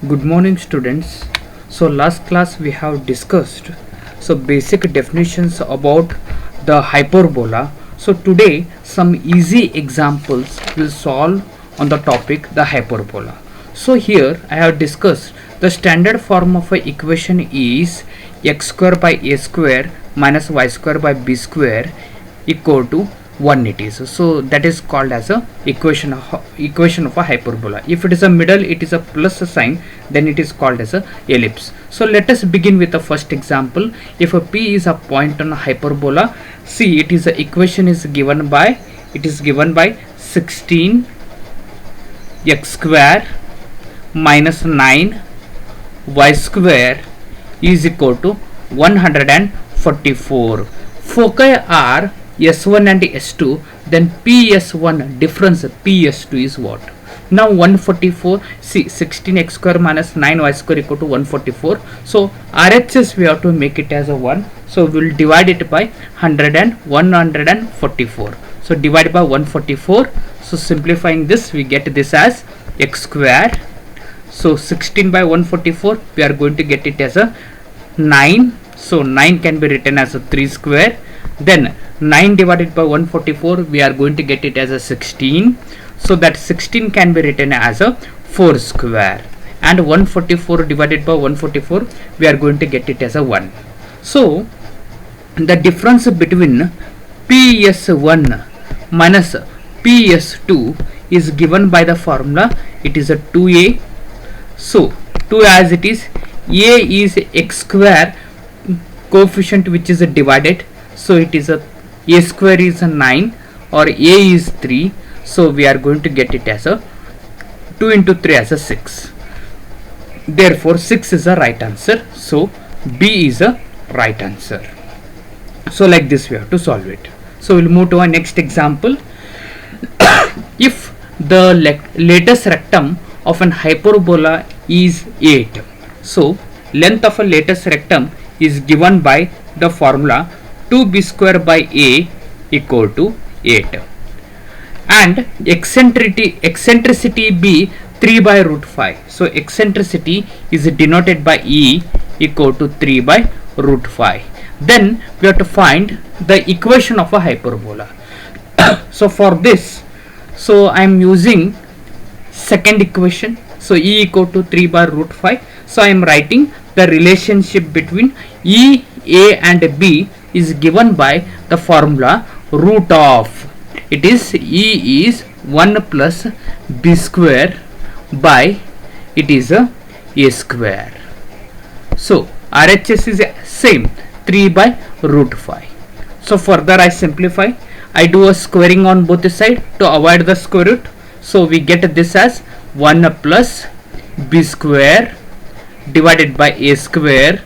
Good morning students. So last class we have discussed basic definitions about the hyperbola. So today some easy examples will solve on the topic the hyperbola. So here I have discussed the standard form of a equation is x square by a square minus y square by b square equal to 1 it is. So that is called as a equation of a hyperbola. If it is a middle, it is a plus sign, then it is called as a ellipse. So let us begin with the first example. If a p is a point on a hyperbola, see it is a equation is given by 16 x square minus 9 y square is equal to 144. Foci are S1 and S2, then PS1 difference PS2 is what? Now 144, see 16 x square minus 9 y square equal to 144. So RHS we have to make it as a 1. So we will divide it by 100 and 144. So divide by 144. So simplifying this, we get this as x square. So 16 by 144, we are going to get it as a 9. So 9 can be written as a 3 square. Then 9 divided by 144, we are going to get it as a 16. So that 16 can be written as a 4 square. And 144 divided by 144, we are going to get it as a 1. So the difference between PS1 minus PS2 is given by the formula. It is a 2a. So 2 as it is, a is x square coefficient which is divided. So it is a square is a 9 or a is 3. So we are going to get it as a 2 into 3 as a 6. Therefore 6 is a right answer. So B is a right answer. So like this we have to solve it. So we'll move to our next example. If the lattice rectum of an hyperbola is 8. So length of a lattice rectum is given by the formula 2b square by a equal to 8, and eccentricity b 3 by root 5. So eccentricity is denoted by e equal to 3 by root 5. Then we have to find the equation of a hyperbola. So for this, so I am using second equation. So e equal to 3 by root 5. So I am writing the relationship between e, a and b is given by the formula root of, it is e is 1 plus b square by it is a square. So RHS is same 3 by root 5. So further I simplify, I do a squaring on both sides to avoid the square root. So we get this as 1 plus b square divided by a square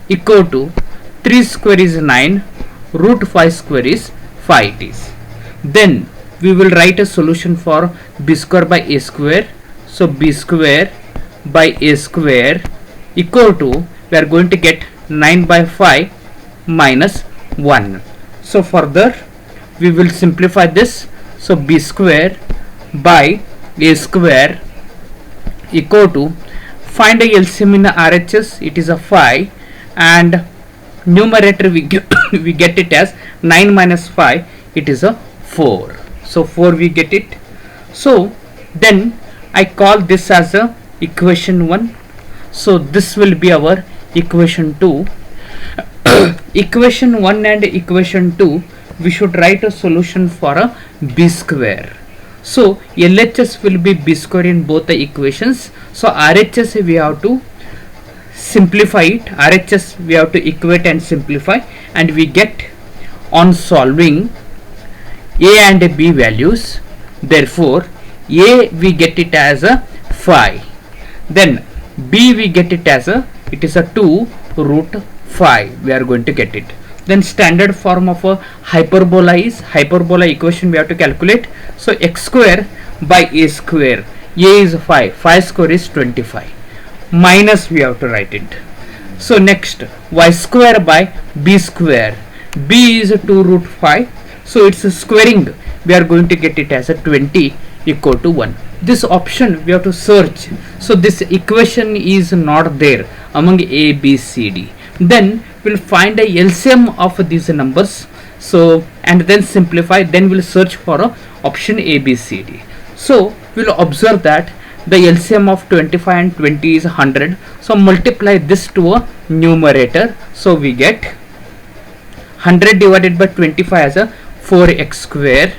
equal to 3 square is 9, root 5 square is 5 it is. Then we will write a solution for b square by a square. So b square by a square equal to, we are going to get 9 by 5 minus 1. So further we will simplify this. So b square by a square equal to, find a LCM in RHS, it is a 5, and numerator we get it as 9 minus 5, it is a 4. So 4 we get it. So then I call this as a equation 1. So this will be our equation 2. Equation 1 and equation 2, we should write a solution for a b square. So LHS will be b square in both the equations. So RHS we have to simplify it. RHS we have to equate and simplify, and we get on solving a and b values. Therefore a we get it as a 5. Then b we get it as a, it is a 2 root 5 we are going to get it. Then standard form of a hyperbola is, hyperbola equation we have to calculate. So x square by a square, a is 5, 5 square is 25, minus we have to write it. So next y square by b square, b is 2 root 5, so it's a squaring, we are going to get it as a 20 equal to 1. this option we have to search. So this equation is not there among A, B, C, D. Then we'll find a LCM of these numbers. So and then simplify. Then we'll search for a option A, B, C, D. So we'll observe that the LCM of 25 and 20 is 100. So multiply this to a numerator. So we get 100 divided by 25 as a 4x square.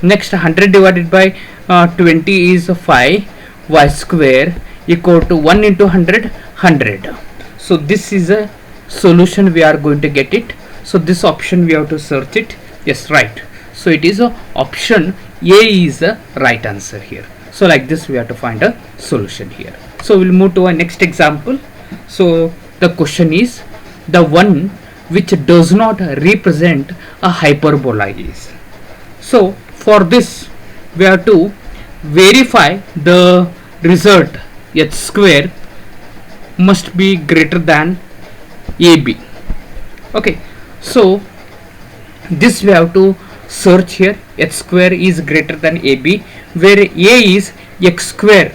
Next 100 divided by 20 is 5 y square equal to 1 into 100 100. So this is a solution we are going to get it. So this option we have to search it. Yes, right. So it is a option A is the right answer here. So like this we have to find a solution here. So we'll move to our next example. So the question is the one which does not represent a hyperbola is. So for this we have to verify the result h square must be greater than AB. Okay, so this we have to search here. H square is greater than AB, where A is x square,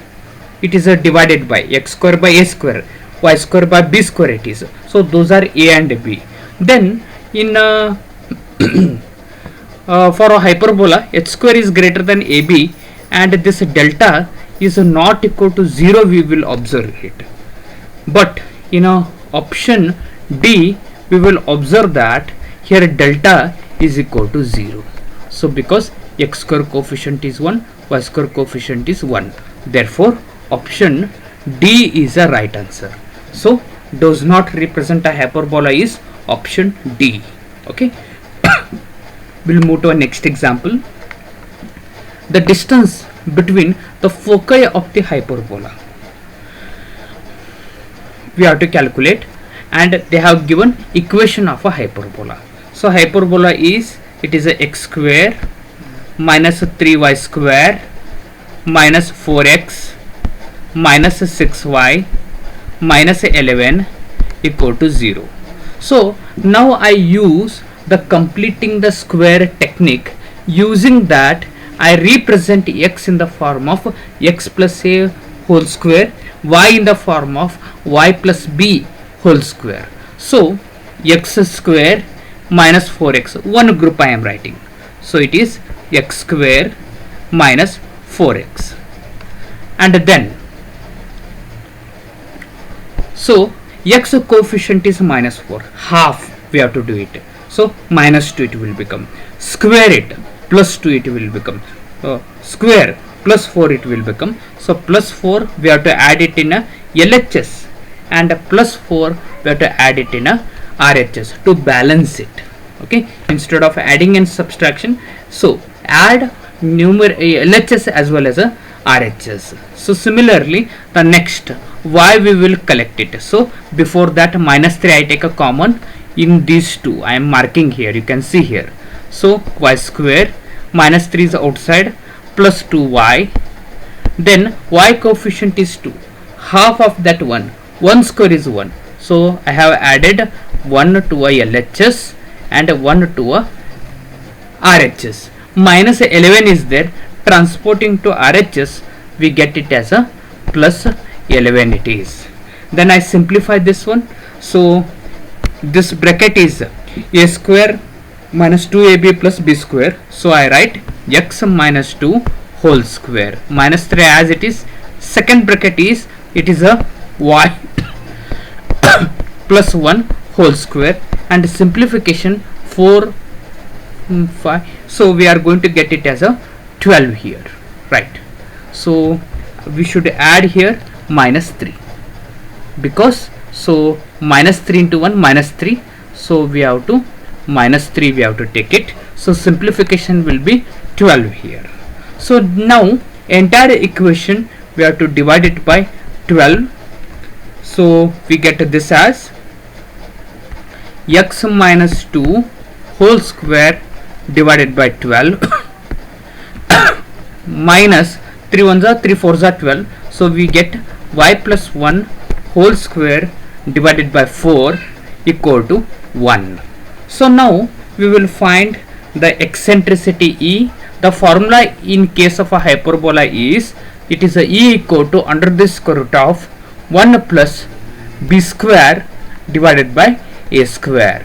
it is divided by x square by a square, y square by b square it is. So those are A and B. Then in for a hyperbola, h square is greater than AB and this delta is not equal to 0, we will observe it. But in option D we will observe that here delta is equal to 0. So because x square coefficient is 1, y square coefficient is 1, therefore option D is a right answer. So does not represent a hyperbola is option D. Okay. We'll move to our next example. The distance between the foci of the hyperbola we have to calculate, and they have given equation of a hyperbola. So hyperbola is, it is a x square minus 3y square minus 4x minus 6y minus 11 equal to 0. So now I use the completing the square technique. Using that I represent x in the form of x plus a whole square, y in the form of y plus b whole square. So x square minus 4x, one group I am writing. So it is x square minus 4x. And then so x coefficient is minus 4, half we have to do it. So minus 2 it will become, square it, plus 2 it will become, square plus 4 it will become. So plus 4 we have to add it in a LHS, and plus 4 we have to add it in a RHS to balance it. Okay, instead of adding and subtraction, so add LHS as well as a RHS. So similarly the next y we will collect it. So before that minus 3 I take a common in these two, I am marking here, you can see here. So y square minus 3 is outside, plus 2y, then y coefficient is 2, half of that 1 square is 1. So I have added 1 to a LHS and 1 to a RHS. Minus 11 is there, transporting to RHS we get it as a plus 11 it is. Then I simplify this one. So this bracket is a square minus 2ab plus b square. So I write x minus 2 whole square minus 3 as it is. Second bracket is, it is a y plus 1 whole square, and simplification 4 5. So we are going to get it as a 12 here, right? So we should add here minus 3, because so minus 3 into 1 minus 3, so we have to minus 3 we have to take it. So simplification will be 12 here. So now entire equation we have to divide it by 12. So we get this as x minus 2 whole square divided by 12 minus 3 1s are 3 4s are 12. So we get y plus 1 whole square divided by 4 equal to 1. So now we will find the eccentricity E. The formula in case of a hyperbola is it is a e equal to under the square root of 1 plus b square divided by a square.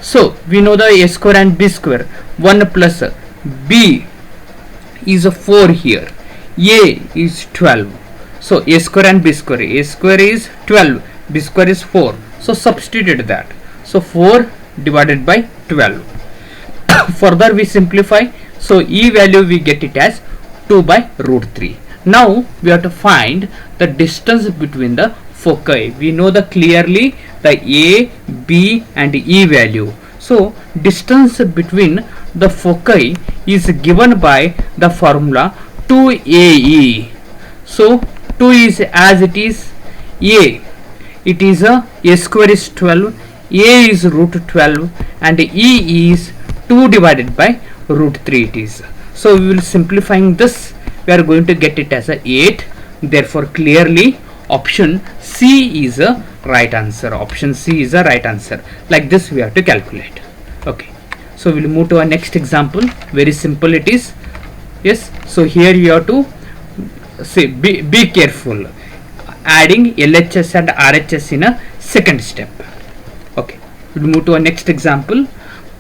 So we know the a square and b square. 1 plus b is a 4 here, a is 12. So a square and b square, a square is 12, b square is 4. So substitute that. So 4 divided by 12. Further we simplify. So e value we get it as 2 by root 3. Now we have to find the distance between the foci. We know the clearly the a, b and e value. So distance between the foci is given by the formula 2ae. So 2 is as it is a. It is a square is 12, a is root 12 and e is 2 divided by root 3 it is. So we will simplifying this, we are going to get it as a 8. Therefore clearly option C is a right answer. Option C is a right answer. Like this we have to calculate. Okay, so we'll move to our next example. Very simple it is. Yes, so here you have to say be careful adding LHS and RHS in a second step. Okay, we'll move to our next example.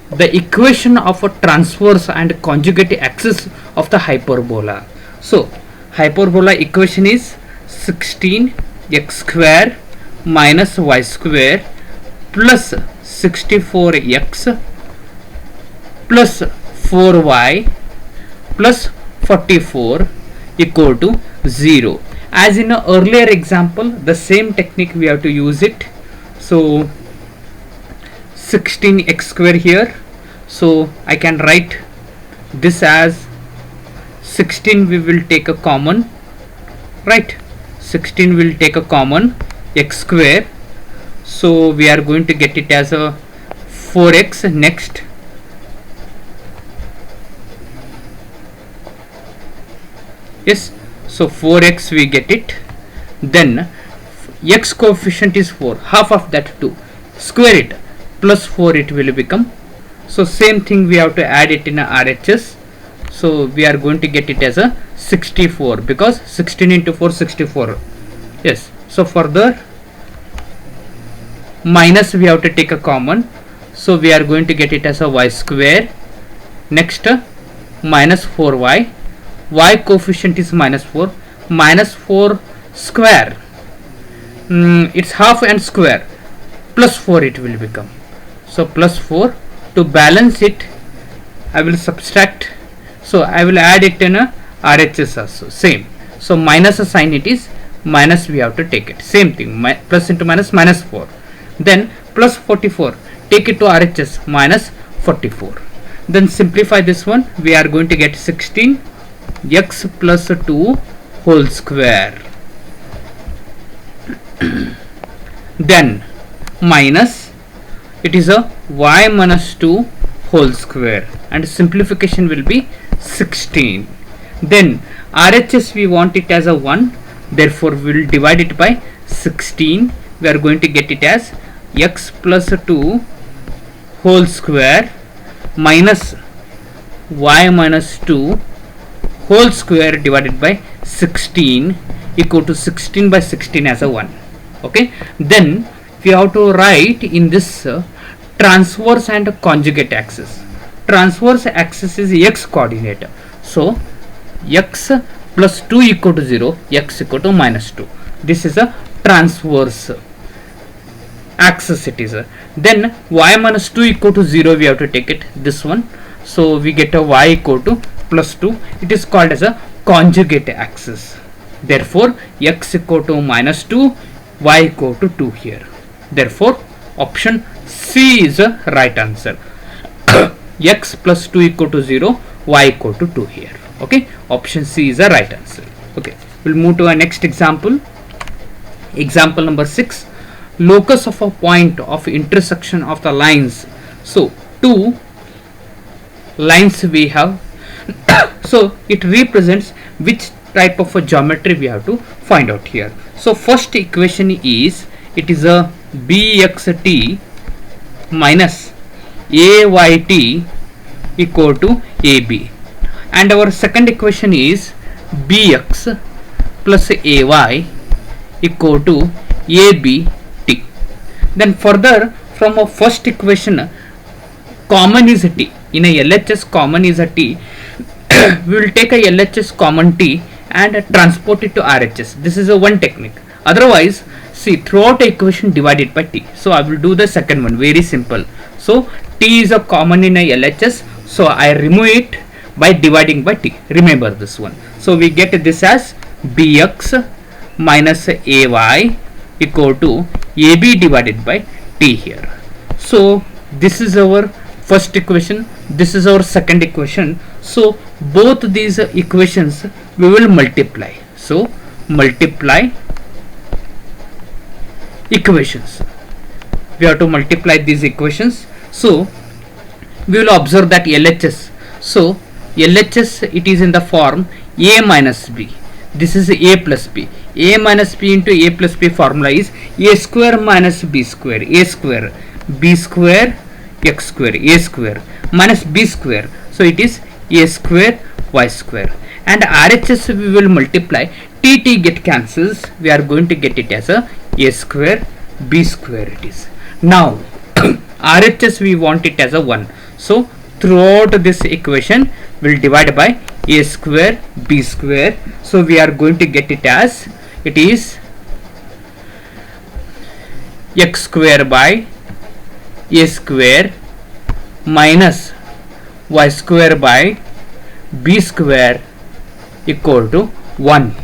The equation of a transverse and conjugate axis of the hyperbola. So hyperbola equation is 16x square minus y square plus 64x plus 4y plus 44 equal to 0. As in an earlier example, the same technique we have to use it. So 16x square here, so I can write this as 16 we will take a common, right? 16 will take a common x square, so we are going to get it as a 4x. Next yes, so 4x we get it. Then x coefficient is 4, half of that 2, square it, plus 4 it will become. So same thing we have to add it in a RHS. So we are going to get it as a 64 because 16 into 4 64. Yes, so further minus we have to take a common, so we are going to get it as a y square. Next minus 4y, y coefficient is minus 4, minus 4 square, it's half and square, plus 4 it will become. So plus 4, to balance it I will subtract, so I will add it in a RHS also same. So minus a sign, it is minus we have to take it, same thing, plus into minus, minus 4. Then plus 44, take it to RHS, minus 44. Then simplify this one, we are going to get 16 x plus 2 whole square. Then minus, it is a y minus 2 whole square, and simplification will be 16. Then RHS we want it as a 1, therefore we will divide it by 16. We are going to get it as x plus 2 whole square minus y minus 2 whole square divided by 16 equal to 16 by 16 as a 1. Okay, then we have to write in this transverse and conjugate axis. Transverse axis is x coordinate, so x plus 2 equal to 0, x equal to minus 2. This is a transverse axis it is. Then y minus 2 equal to 0 we have to take it, this one, so we get a y equal to plus 2. It is called as a conjugate axis. Therefore x equal to minus 2, y equal to 2 here. Therefore option C is a right answer. X plus 2 equal to 0, y equal to 2 here. Okay, option C is a right answer. Okay, we'll move to our next example. Example number 6. Locus of a point of intersection of the lines. So two lines we have. So it represents which type of a geometry we have to find out here. So first equation is, it is a bxt minus ayt equal to ab, and our second equation is bx plus ay equal to abt. Then further, from a first equation, common is a t. In a LHS, common is a t. We will take a LHS common t and transport it to RHS. This is a one technique. Otherwise, see, throughout the equation divided by t. So I will do the second one, very simple. So t is a common in a LHS, so I remove it by dividing by t. Remember this one. So we get this as bx minus ay equal to ab divided by t here. So this is our first equation, this is our second equation. So both these equations we will multiply. So multiply equations, we have to multiply these equations. So we will observe that LHS, so LHS, it is in the form a minus b, this is a plus b. A minus b into a plus b formula is a square minus b square, a square, b square, x square, a square minus b square, so it is a square y square. And RHS we will multiply, t get cancels, we are going to get it as a square b square it is. Now RHS we want it as a 1, so throughout this equation we will divide by a square b square, so we are going to get it as, it is x square by a square minus y square by b square equal to 1.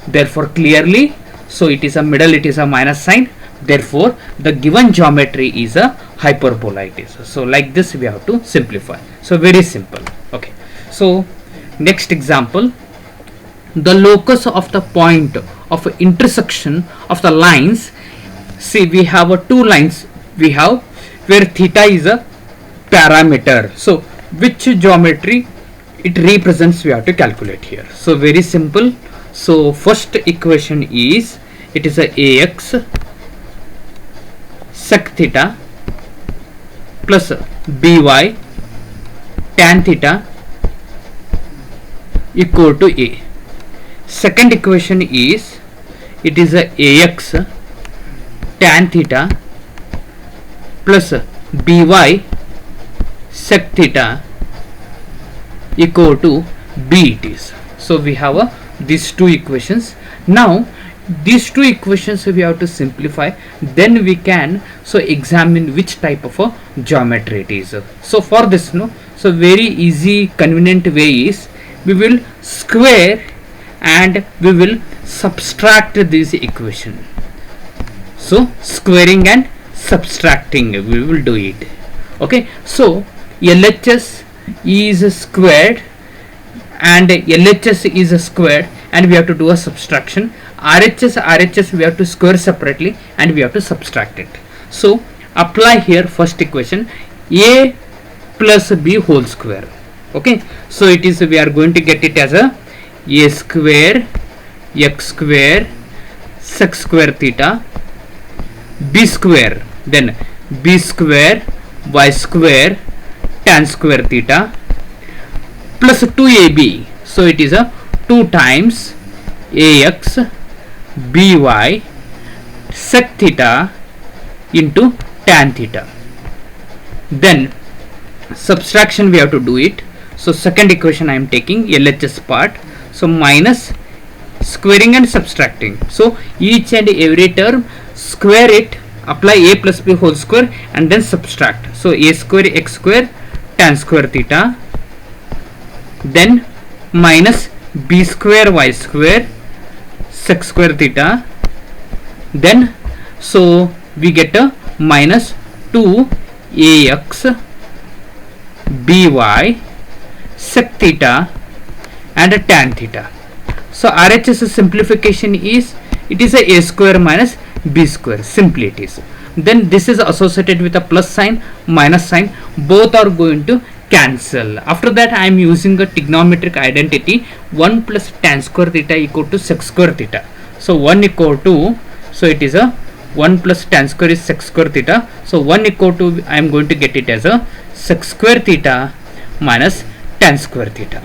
Therefore clearly, so it is a middle, it is a minus sign, therefore the given geometry is a hyperbola it is. So like this we have to simplify. So very simple. Okay, so next example, the locus of the point of intersection of the lines. See, we have two lines we have where theta is a parameter. So which geometry it represents we have to calculate here. So very simple. So first equation is, it is a ax sec theta plus by tan theta equal to a. Second equation is, it is a ax tan theta plus by sec theta equal to b it is. So we have these two equations. Now these two equations we have to simplify, then we can so examine which type of a geometry it is. So for this, no, so very easy convenient way is, we will square and we will subtract this equation. So squaring and subtracting we will do it. Okay, so LHS is squared and LHS is squared, and we have to do a subtraction. RHS we have to square separately and we have to subtract it. So apply here first equation, a plus b whole square. Okay, so it is, we are going to get it as a square x square sec square theta b square, then b square y square tan square theta plus 2ab. So it is a 2 times ax by sec theta into tan theta. Then subtraction we have to do it. So second equation I am taking LHS part, so minus squaring and subtracting. So each and every term square it, apply a plus b whole square and then subtract. So a square x square tan square theta, then minus b square y square sec square theta, then so we get a minus 2 ax by sec theta and a tan theta. So RHS simplification is, it is a square minus b square, simply it is. Then this is associated with a plus sign, minus sign, both are going to cancel. After that I am using a trigonometric identity, 1 plus tan square theta equal to sec square theta. So 1 equal to, so it is a 1 plus tan square is sec square theta, so 1 equal to, I am going to get it as a sec square theta minus tan square theta.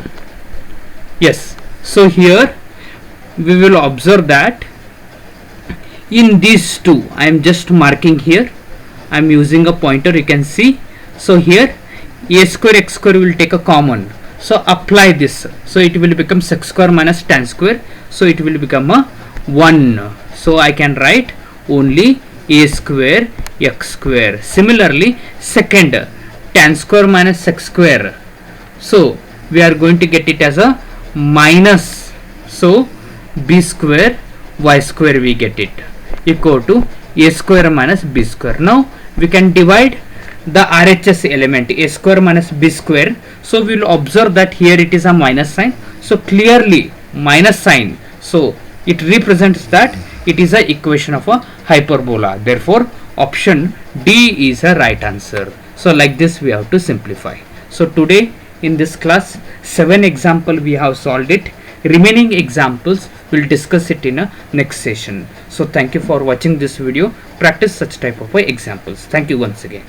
Yes, So here we will observe that in these two, I am just marking here, I am using a pointer, you can see. So here a square x square will take a common, so apply this, so it will become sec square minus tan square, so it will become a 1. So I can write only a square x square. Similarly second, tan square minus sec square, so we are going to get it as a minus, so b square y square we get it equal to a square minus b square. Now we can divide the RHS element a square minus b square, so we will observe that here it is a minus sign, so clearly minus sign, so it represents that it is a equation of a hyperbola. Therefore option D is a right answer. So like this we have to simplify. So today in this class 7 example we have solved it. Remaining examples we'll discuss it in a next session. So thank you for watching this video. Practice such type of examples. Thank you once again.